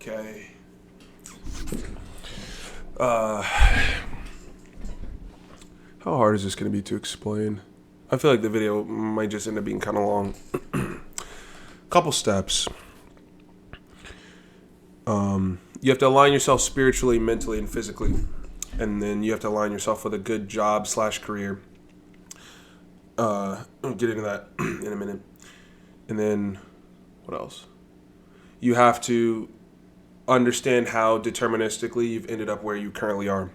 Okay. How hard is this going to be to explain? I feel like the video might just end up being kind of long. Couple steps. You have to align yourself spiritually, mentally, and physically. And then you have to align yourself with a good job / career. I'll get into that in a minute. And then, what else? You have to understand how deterministically you've ended up where you currently are.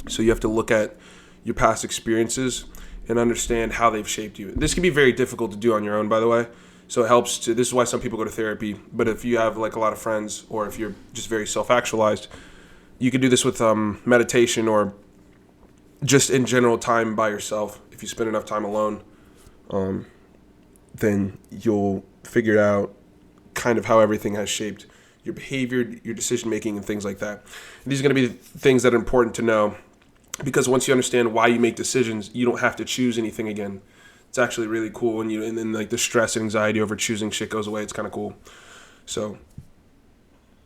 So you have to look at your past experiences and understand how they've shaped you. This can be very difficult to do on your own, by the way. So it helps to, this is why some people go to therapy. But if you have like a lot of friends, or if you're just very self-actualized, you can do this with meditation, or just in general time by yourself. If you spend enough time alone, then you'll figure out kind of how everything has shaped your behavior, your decision making, and things like that. And these are going to be things that are important to know, because once you understand why you make decisions, you don't have to choose anything again. It's actually really cool, and then like the stress and anxiety over choosing shit goes away. It's kind of cool. So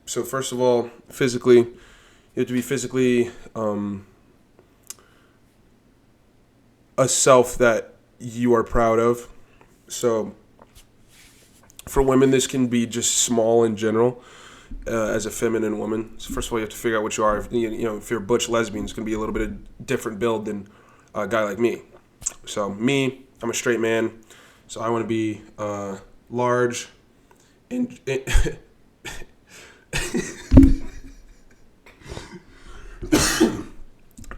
first of all, physically, you have to be physically a self that you are proud of. So for women, this can be just small in general. As a feminine woman, so first of all, you have to figure out what you are. If you're a butch lesbian, it's gonna be a little bit of different build than a guy like me. So me, I'm a straight man, so I want to be large and I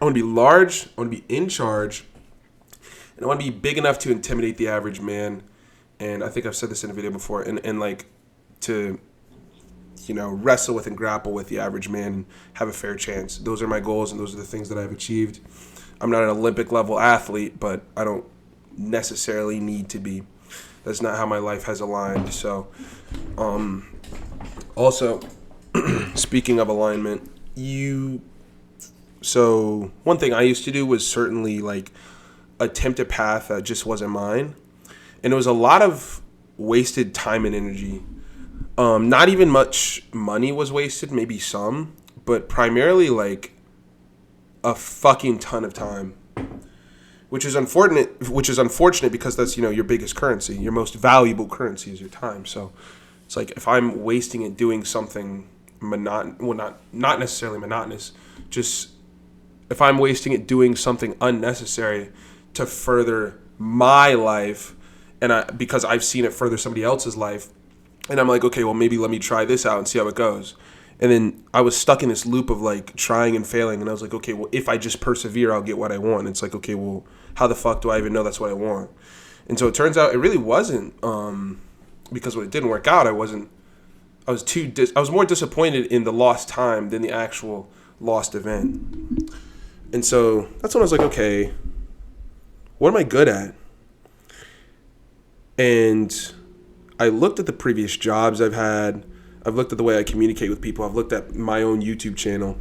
want to be large, I want to be in charge, and I want to be big enough to intimidate the average man. And I think I've said this in a video before, and like to wrestle with and grapple with the average man and have a fair chance. Those are my goals, and those are the things that I've achieved. I'm not an Olympic level athlete, but I don't necessarily need to be. That's not how my life has aligned. So, also, speaking of alignment, so one thing I used to do was certainly like attempt a path that just wasn't mine. And it was a lot of wasted time and energy. Not even much money was wasted, maybe some, but primarily like a fucking ton of time, which is unfortunate because that's, your biggest currency, your most valuable currency is your time. So it's like, if I'm wasting it doing something not necessarily monotonous, just if I'm wasting it doing something unnecessary to further my life, because I've seen it further somebody else's life, and I'm like, okay, well, maybe let me try this out and see how it goes. And then I was stuck in this loop of like trying and failing. And I was like, okay, well, if I just persevere, I'll get what I want. And it's like, okay, well, how the fuck do I even know that's what I want? And so it turns out it really wasn't, because when it didn't work out, I was more disappointed in the lost time than the actual lost event. And so that's when I was like, okay, what am I good at? And I looked at the previous jobs I've had. I've looked at the way I communicate with people. I've looked at my own YouTube channel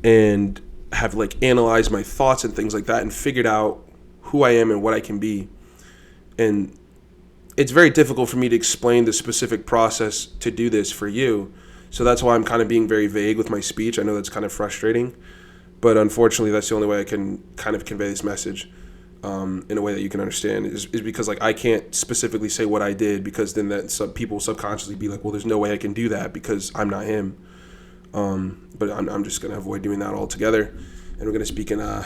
and have like analyzed my thoughts and things like that and figured out who I am and what I can be. And it's very difficult for me to explain the specific process to do this for you. So that's why I'm kind of being very vague with my speech. I know that's kind of frustrating, but unfortunately that's the only way I can kind of convey this message. In a way that you can understand is because like I can't specifically say what I did, because then that some people subconsciously be like, well, there's no way I can do that because I'm not him. But I'm just gonna avoid doing that altogether, and we're gonna speak in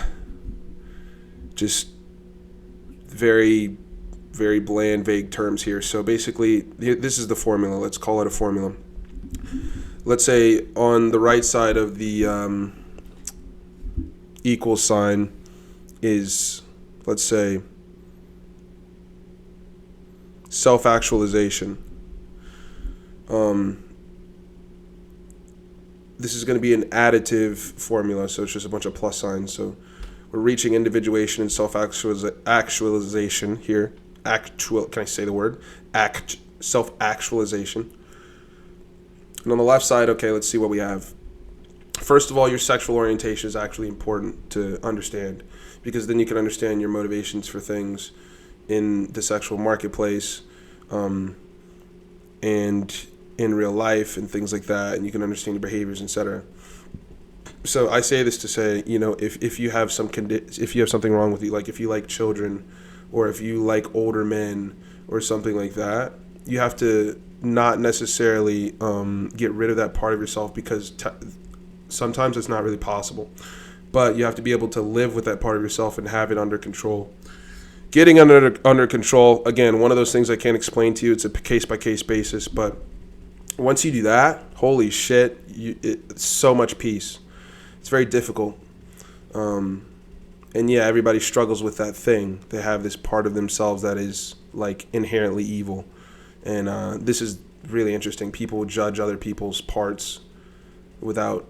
just very, very bland, vague terms here. So basically, this is the formula. Let's call it a formula. Let's say on the right side of the equal sign is, let's say, self-actualization. This is going to be an additive formula, so it's just a bunch of plus signs. So we're reaching individuation and self-actualization here. Can I say the word? Self-actualization. And on the left side, okay, let's see what we have. First of all, your sexual orientation is actually important to understand, because then you can understand your motivations for things in the sexual marketplace. And in real life and things like that, and you can understand your behaviors, etc. So I say this to say, if you have if you have something wrong with you, like if you like children, or if you like older men, or something like that, you have to not necessarily get rid of that part of yourself, because sometimes it's not really possible. But you have to be able to live with that part of yourself and have it under control. Getting under control, again, one of those things I can't explain to you. It's a case by case basis, but once you do that, holy shit, it's so much peace. It's very difficult. And yeah, everybody struggles with that thing. They have this part of themselves that is like inherently evil. And this is really interesting. People judge other people's parts without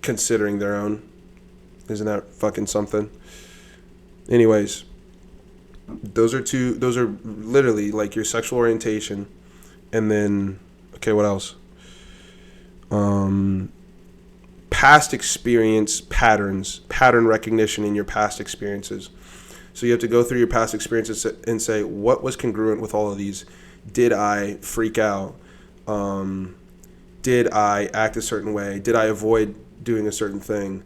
considering their own. Isn't that fucking something? Anyways, those are literally like your sexual orientation. And then, okay, what else? Past experience patterns, pattern recognition in your past experiences. So you have to go through your past experiences and say, what was congruent with all of these? Did I freak out? Did I act a certain way? Did I avoid doing a certain thing?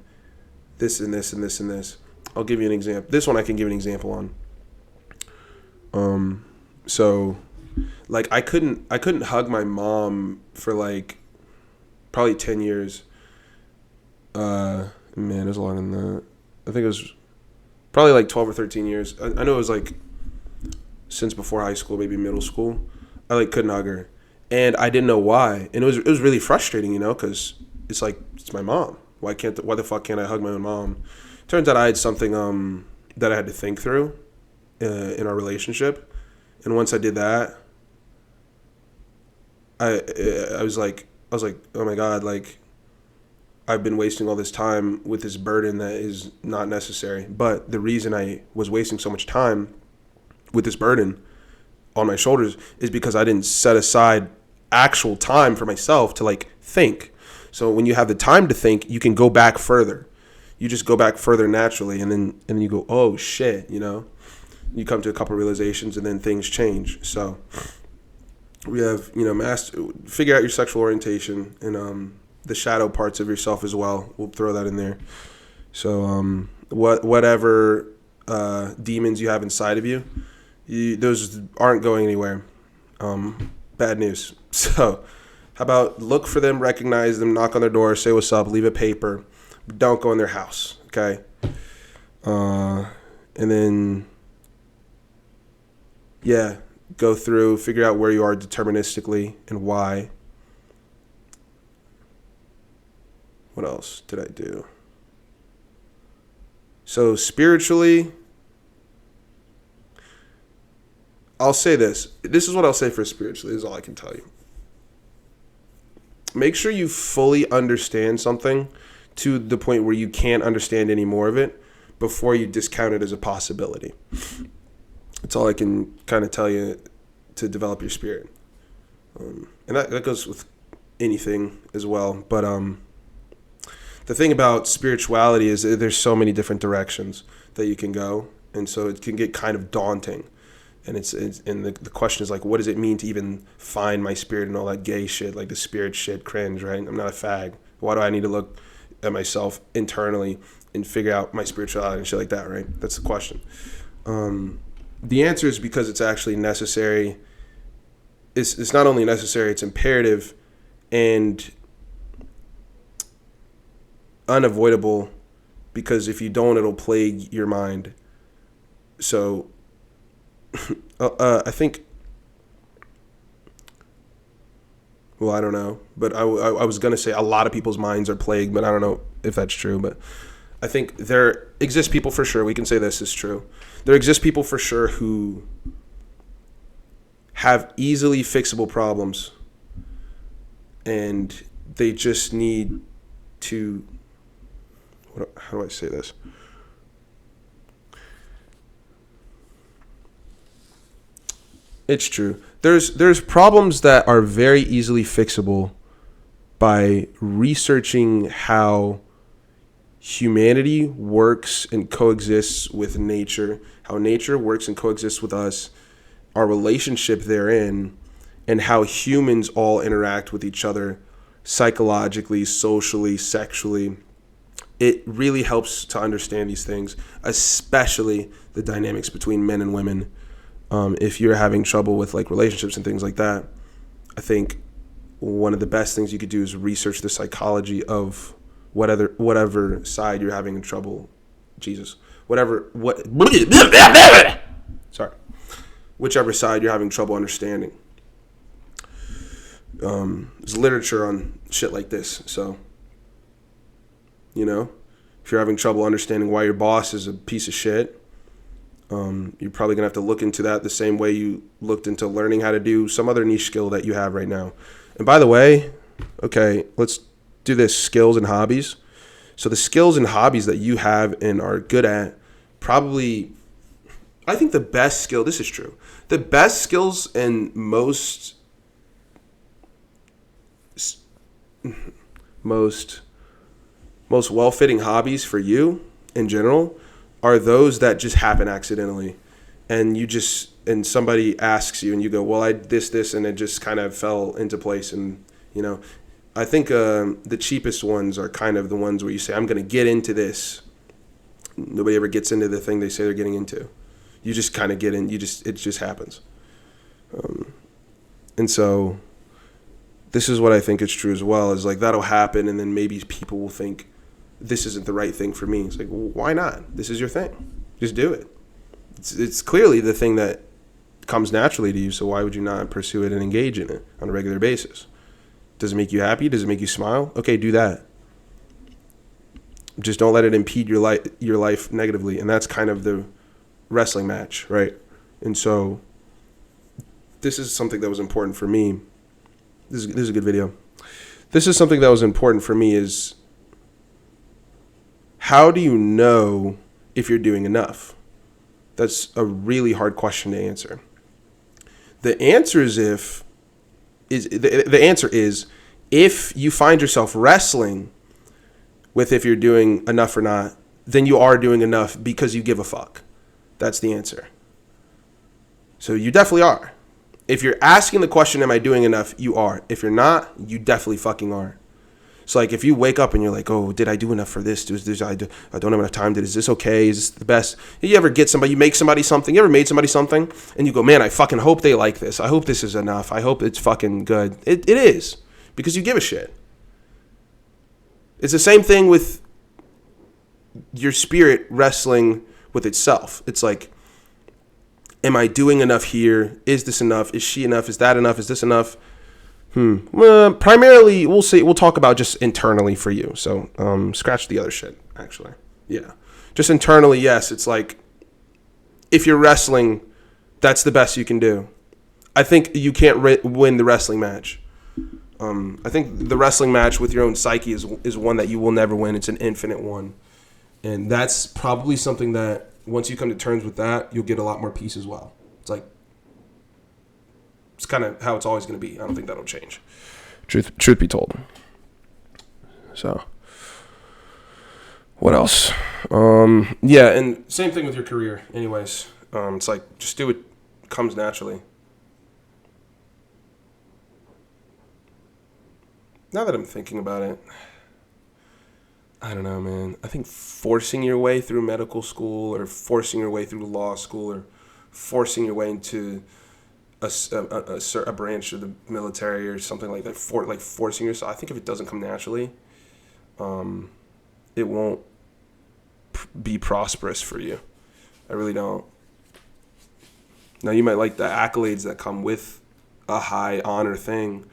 This and this and this and this. I'll give you an example. This one I can give an example on. So like I couldn't hug my mom for like probably 10 years. Man, it was longer than that. I think it was probably like 12 or 13 years. I know it was like since before high school, maybe middle school. I like couldn't hug her, and I didn't know why. And it was really frustrating, because it's like, it's my mom. Why the fuck can't I hug my own mom? Turns out I had something that I had to think through in our relationship, and once I did that, I was like, oh my God, like I've been wasting all this time with this burden that is not necessary. But the reason I was wasting so much time with this burden on my shoulders is because I didn't set aside actual time for myself to like think. So when you have the time to think, you can go back further. You just go back further naturally, and then you go, oh shit, you come to a couple of realizations, and then things change. So we have, figure out your sexual orientation and the shadow parts of yourself as well. We'll throw that in there. So whatever demons you have inside of you, those aren't going anywhere. Bad news. So how about look for them, recognize them, knock on their door, say what's up, leave a paper. Don't go in their house, okay? And then, yeah, go through, figure out where you are deterministically and why. What else did I do? So spiritually, I'll say this. This is what I'll say for spiritually. This is all I can tell you. Make sure you fully understand something to the point where you can't understand any more of it before you discount it as a possibility. That's all I can kind of tell you to develop your spirit. And that goes with anything as well. But the thing about spirituality is there's so many different directions that you can go. And so it can get kind of daunting. And the question is like, what does it mean to even find my spirit and all that gay shit, like the spirit shit, cringe, right? I'm not a fag. Why do I need to look at myself internally and figure out my spirituality and shit like that, right? That's the question. The answer is because it's actually necessary. It's not only necessary, it's imperative and unavoidable, because if you don't, it'll plague your mind. So I think, well, I don't know, but I was going to say a lot of people's minds are plagued, but I don't know if that's true. But I think there exist people for sure. We can say this is true. There exist people for sure who have easily fixable problems, and they just need to, how do I say this? It's true. There's problems that are very easily fixable by researching how humanity works and coexists with nature, how nature works and coexists with us, our relationship therein, and how humans all interact with each other psychologically, socially, sexually. It really helps to understand these things, especially the dynamics between men and women. If you're having trouble with like relationships and things like that, I think one of the best things you could do is research the psychology of whatever side you're having trouble. Whichever side you're having trouble understanding. There's literature on shit like this, so if you're having trouble understanding why your boss is a piece of shit, you're probably gonna have to look into that the same way you looked into learning how to do some other niche skill that you have right now. And by the way, okay, let's do this: skills and hobbies. So the skills and hobbies that you have and are good at, probably, I think the best skill, this is true, the best skills and most well-fitting hobbies for you in general are those that just happen accidentally, and somebody asks you and you go, well, I this and it just kind of fell into place. And I think the cheapest ones are kind of the ones where you say, I'm going to get into this. Nobody ever gets into the thing they say they're getting into. You just kind of get in. It just happens. And so this is what I think is true as well, is like that'll happen, and then maybe people will think this isn't the right thing for me. It's like, well, why not? This is your thing. Just do it. It's clearly the thing that comes naturally to you, so why would you not pursue it and engage in it on a regular basis? Does it make you happy? Does it make you smile? Okay, do that. Just don't let it impede your life negatively, and that's kind of the wrestling match, right? And so this is something that was important for me. This is a good video. This is something that was important for me, is how do you know if you're doing enough? That's a really hard question to answer. The answer is if you find yourself wrestling with if you're doing enough or not, then you are doing enough because you give a fuck. That's the answer. So you definitely are. If you're asking the question, am I doing enough? You are. If you're not, you definitely fucking are. So like if you wake up and you're like, oh, did I do enough for this? I don't have enough time. Is this okay? Is this the best? You ever get somebody, you make somebody something, you ever made somebody something and you go, man, I fucking hope they like this. I hope this is enough. I hope it's fucking good. It is, because you give a shit. It's the same thing with your spirit wrestling with itself. It's like, am I doing enough here? Is this enough? Is she enough? Is that enough? Is this enough? Primarily, we'll talk about just internally for you. So scratch the other shit, actually. Yeah. Just internally, yes. It's like, if you're wrestling, that's the best you can do. I think you can't win the wrestling match. I think the wrestling match with your own psyche is one that you will never win. It's an infinite one. And that's probably something that once you come to terms with that, you'll get a lot more peace as well. It's like, it's kind of how it's always going to be. I don't think that'll change. Truth be told. So, what else? Yeah, and same thing with your career. Anyways, it's like, just do it. It comes naturally. Now that I'm thinking about it, I don't know, man. I think forcing your way through medical school, or forcing your way through law school, or forcing your way into a branch of the military or something like that, forcing yourself, I think if it doesn't come naturally, it won't be prosperous for you. I really don't. Now, you might like the accolades that come with a high honor thing,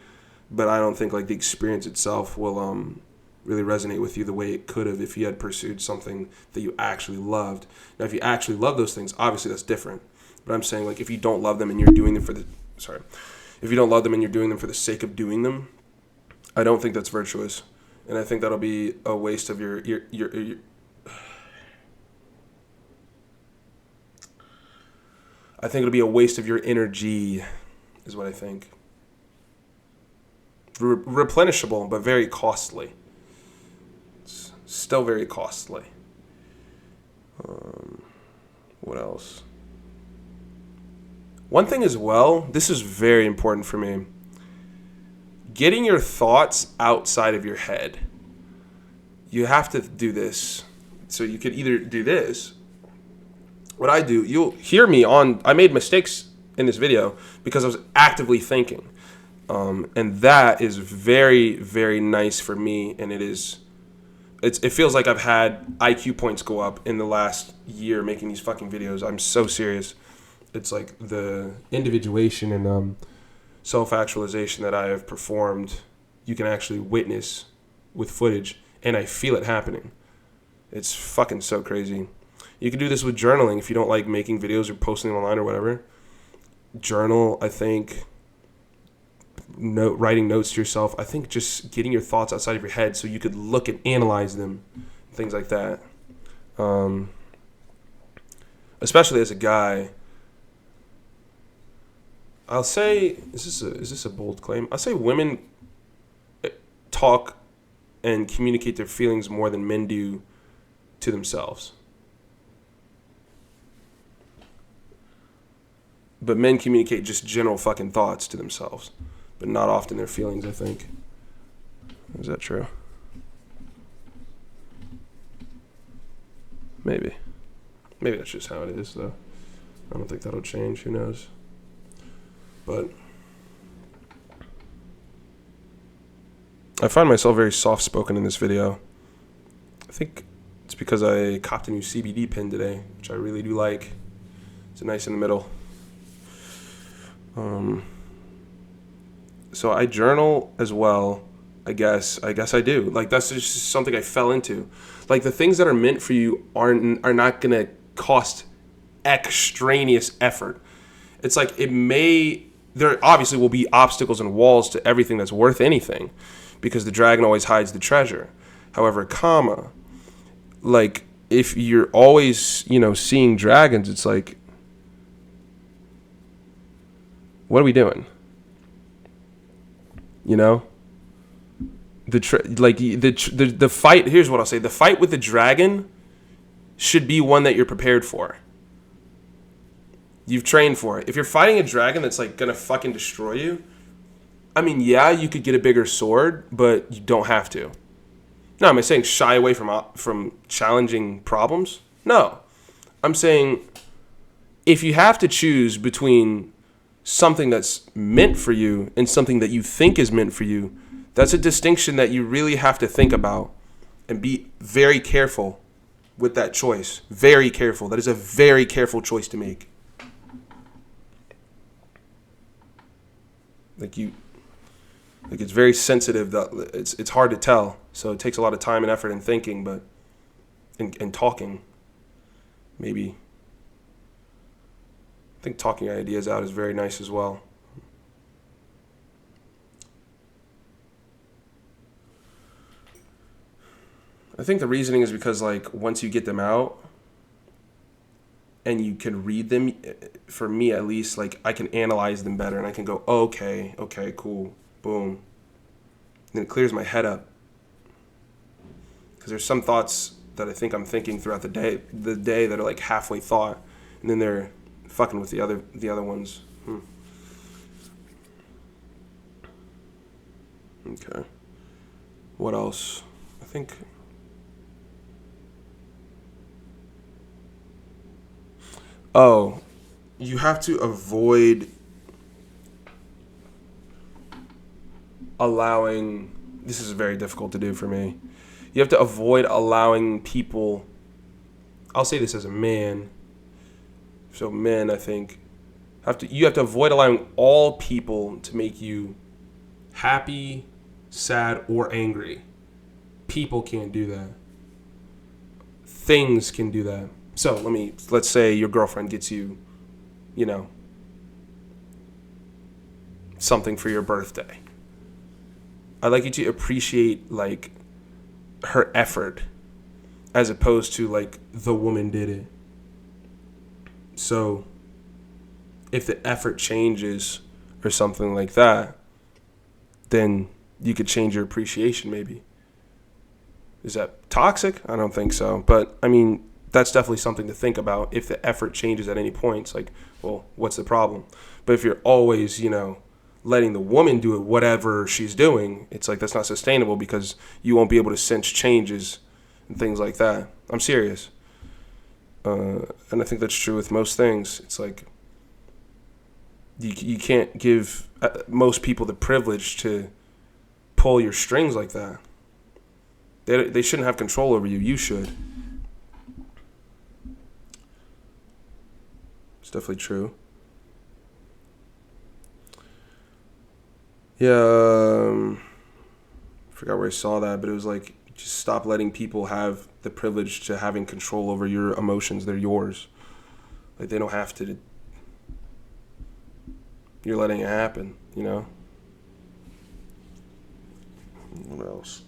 but I don't think like the experience itself will really resonate with you the way it could have if you had pursued something that you actually loved. Now, if you actually love those things, obviously that's different. But I'm saying, like, if you don't love them and you're doing them if you don't love them and you're doing them for the sake of doing them, I don't think that's virtuous. And I think that'll be a waste of your I think it'll be a waste of your energy, is what I think. Replenishable, but very costly. It's still very costly. What else? One thing as well, this is very important for me. Getting your thoughts outside of your head. You have to do this. So you could either do this. What I do, you'll hear me I made mistakes in this video because I was actively thinking. And that is very, very nice for me. And it feels like I've had IQ points go up in the last year making these fucking videos. I'm so serious. It's like the individuation and self-actualization that I have performed, you can actually witness with footage, and I feel it happening. It's fucking so crazy. You can do this with journaling if you don't like making videos or posting them online or whatever. Journal, I think, writing notes to yourself. I think just getting your thoughts outside of your head so you could look and analyze them, things like that. Especially as a guy, I'll say, is this a bold claim? I'll say women talk and communicate their feelings more than men do to themselves. But men communicate just general fucking thoughts to themselves, but not often their feelings, I think. Is that true? Maybe. Maybe that's just how it is, though. I don't think that'll change. Who knows? But I find myself very soft-spoken in this video. I think it's because I copped a new CBD pen today, which I really do like. It's nice in the middle. So I journal as well. I guess I do. Like, that's just something I fell into. Like, the things that are meant for you are not gonna cost extraneous effort. It's like there obviously will be obstacles and walls to everything that's worth anything, because the dragon always hides the treasure. However, like, if you're always, seeing dragons, it's like, what are we doing? The fight, here's what I'll say. The fight with the dragon should be one that you're prepared for. You've trained for it. If you're fighting a dragon that's like gonna fucking destroy you, I mean, yeah, you could get a bigger sword, but you don't have to. No, am I saying shy away from challenging problems? No. I'm saying if you have to choose between something that's meant for you and something that you think is meant for you, that's a distinction that you really have to think about and be very careful with that choice. Very careful. That is a very careful choice to make. Like it's very sensitive. That it's hard to tell. So it takes a lot of time and effort and thinking, but and talking. Maybe. I think talking ideas out is very nice as well. I think the reasoning is because, like, once you get them out and you can read them, for me at least, like, I can analyze them better and I can go, oh, okay, cool, boom. And then it clears my head up. Because there's some thoughts that I think I'm thinking throughout the day that are like halfway thought, and then they're fucking with the other ones. Okay. What else? I think. Oh, you have to avoid allowing. This is very difficult to do for me. You have to avoid allowing people. I'll say this as a man. So men, I think, you have to avoid allowing all people to make you happy, sad, or angry. People can't do that. Things can do that. So let's say your girlfriend gets you, something for your birthday. I'd like you to appreciate, like, her effort as opposed to, like, the woman did it. So if the effort changes or something like that, then you could change your appreciation maybe. Is that toxic? I don't think so. But, I mean, that's definitely something to think about. If the effort changes at any point, it's like, well, what's the problem? But if you're always, letting the woman do it, whatever she's doing, it's like that's not sustainable because you won't be able to sense changes and things like that. I'm serious. And I think that's true with most things. It's like you can't give most people the privilege to pull your strings like that. They shouldn't have control over you. You should. It's definitely true. Yeah, forgot where I saw that, but it was like, just stop letting people have the privilege to having control over your emotions. They're yours. Like, they don't have to. You're letting it happen, What else?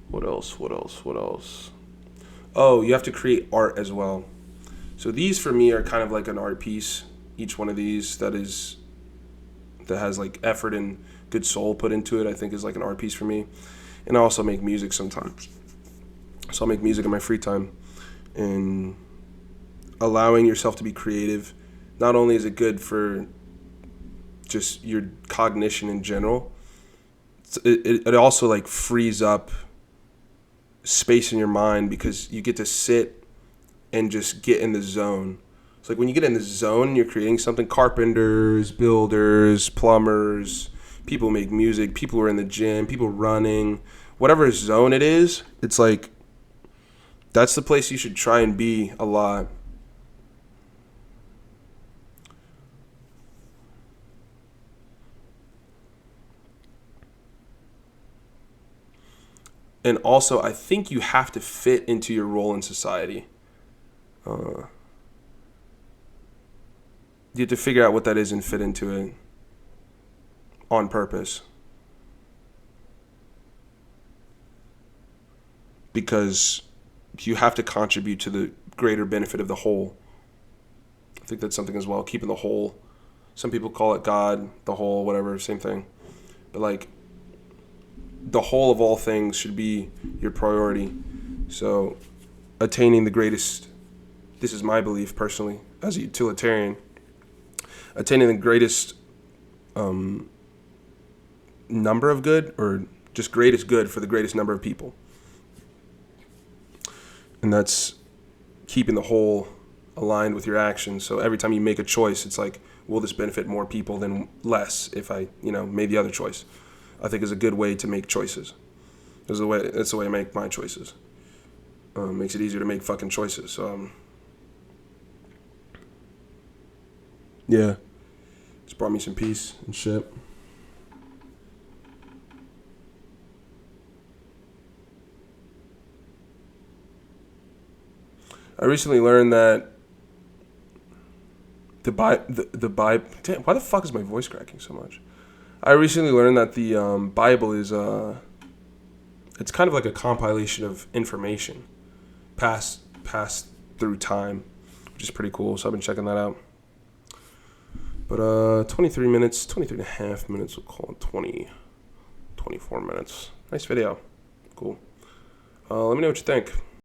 What else? Oh, you have to create art as well. So these for me are kind of like an art piece. Each one of these that has like effort and good soul put into it, I think is like an art piece for me. And I also make music sometimes. So I'll make music in my free time. And allowing yourself to be creative, not only is it good for just your cognition in general, it also like frees up space in your mind because you get to sit and just get in the zone. It's like when you get in the zone, you're creating something. Carpenters, builders, plumbers, people who make music, people who are in the gym, people running, whatever zone it is, it's like that's the place you should try and be a lot. And also, I think you have to fit into your role in society. You have to figure out what that is and fit into it on purpose. Because you have to contribute to the greater benefit of the whole. I think that's something as well, keeping the whole. Some people call it God, the whole, whatever, same thing. But like, the whole of all things should be your priority. So, attaining the greatest, this is my belief personally, as a utilitarian, attaining the greatest number of good, or just greatest good for the greatest number of people. And that's keeping the whole aligned with your actions. So every time you make a choice, it's like, will this benefit more people than less if I, made the other choice? I think is a good way to make choices. That's the way I make my choices. Makes it easier to make fucking choices. So, yeah. It's brought me some peace and shit. I recently learned that the Bible. Why the fuck is my voice cracking so much? I recently learned that the Bible is it's kind of like a compilation of information passed through time, which is pretty cool. So I've been checking that out. But 23 and a half minutes, we'll call it 24 minutes. Nice video. Cool. Let me know what you think.